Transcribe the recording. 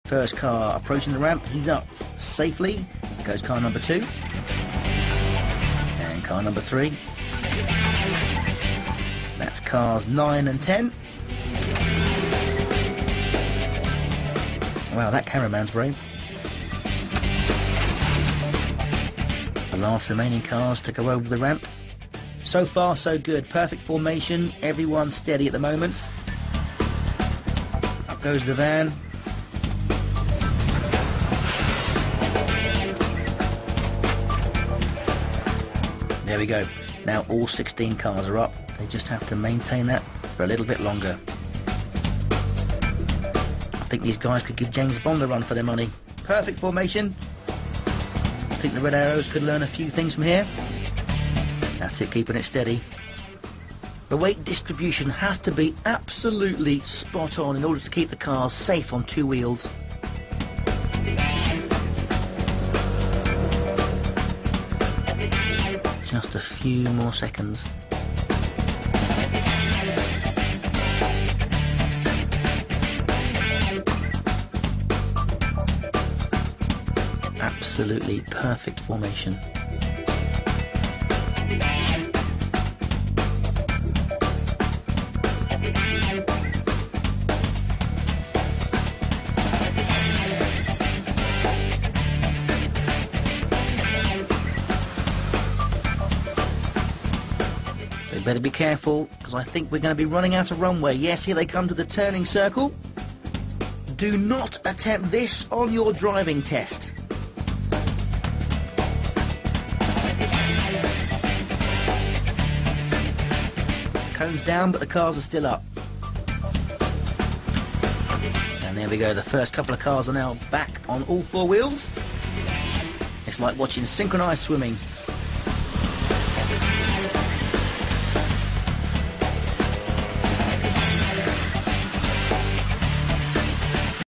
First car approaching the ramp, he's up safely. Goes car number 2. And car number 3. That's cars 9 and 10. Wow, that cameraman's brave. The last remaining cars to go over the ramp. So far, so good. Perfect formation. Everyone's steady at the moment. Up goes the van. There we go. Now all 16 cars are up. They just have to maintain that for a little bit longer. I think these guys could give James Bond a run for their money. Perfect formation. I think the Red Arrows could learn a few things from here. That's it, keeping it steady. The weight distribution has to be absolutely spot on in order to keep the cars safe on 2 wheels. Just a few more seconds. Absolutely perfect formation. Better be careful, because I think we're going to be running out of runway. Yes, here they come to the turning circle. Do not attempt this on your driving test. Cones down, but the cars are still up. And there we go, the first couple of cars are now back on all 4 wheels. It's like watching synchronized swimming.